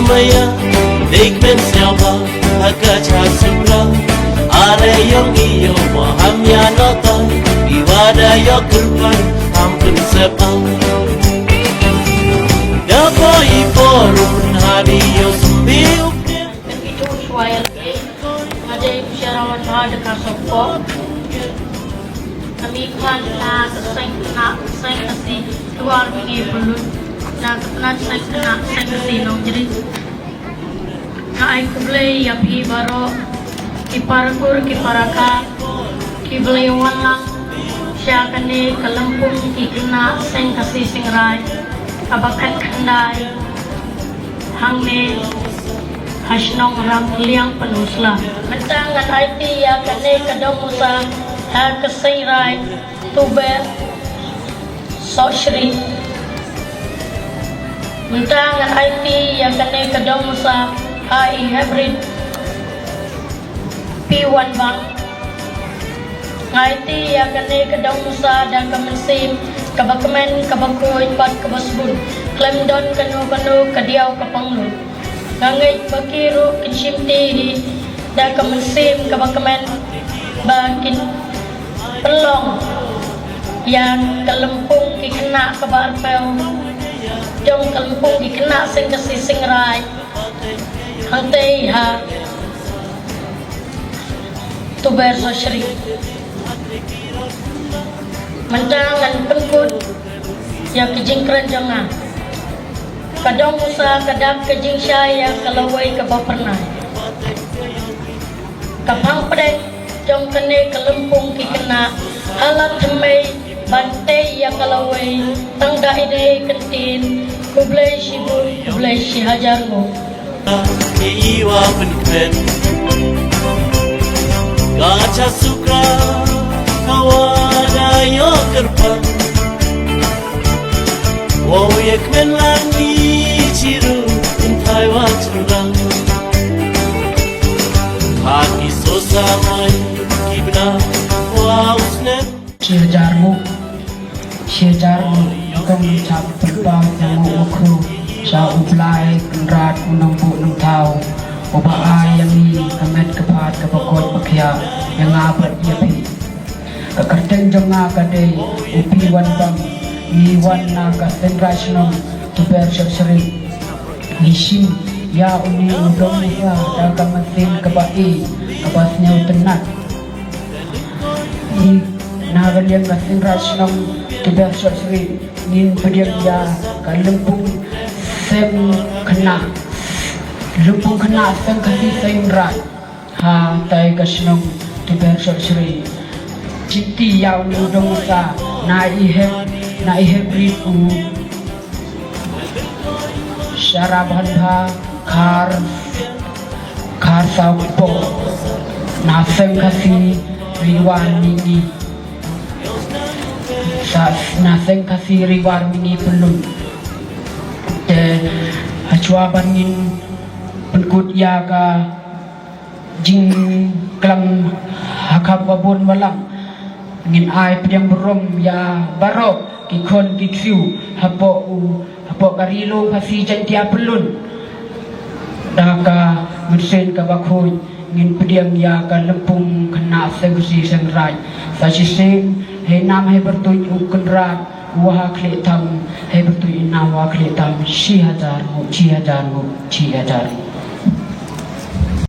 maya Dek men siapa Hakacha supra Ale yung iyo Mahamya nota Iwada yo kurban Ampun sepang Dapo iporun Hadi yo sumbiu Begitu suaya lagi ada syarawan hard kasopko kami kan na seng kasi luar mingi bulut na seng kasi nong jadi na ay kublay yapi baro kiparakur kiparaka kiblay walang siya kani kalampung kikina seng kasi singray abakat kanday hangme Hasnong ram liang penusla mentangan IT ya kane kadong musa ha kesairai tuber sosri mentangan IT ya kane kadong musa AI hybrid P1 bang IT ya kane kadong musa dan kemensim kabakmen kabakoy pat kabasbun klemdon kanu kadiaw kapanglu Nangay bakiru kinsimti dan kemensim kabakaman bakin pelong yang kelempung kikena kabarpel jong kelempung kikena sing kasi singray hangtay ha tuber sosri mendangan pengkut yang kijingkran jangan kadang musa kadang kejing syaya kalawai kabapernah kapang pedai jom kene kelempung kikena alat temai bantai ya kalawai tangda ide kentin kublai shibun kublai shihajarmu iwa penken gacha sukra kawada yo kerpan wow yek men langi ciru entai wacurang haki sosamai kibna wow snap Syajarmu kong cap terbang jamu ukru sa uplai kenrat menembuk nentau oba ayam ni kemet kepat kepokot pakya yang abad yapi kekerteng jonga kadai upi wan bang Iwan naga tendrasnom tuber sering nisim ya uni udong ya daga matin kebai kebasnya utenat I naga liang tendrasnom tuber sering nin pediam ya kalempung sem kena sem kasi sayuran ha tay kasnom tuber sering cinti ya uni udong sa na ihebri ku syarabandha khar saupo nasem kasi riwan mini nasem kasi riwan mini pelun te hacuabanin pengkut yaga jing klang hakap wabun walang ngin ai piang berom ya barok kikon kiksiu hapo karilo kasi jantia pelun daka mersen kabakhoy ngin pediang ya ka lempung kena segusi sengrai sasising he nam he bertuj ukendra wah kletam he bertuj nawa kletam 6000 mu 6000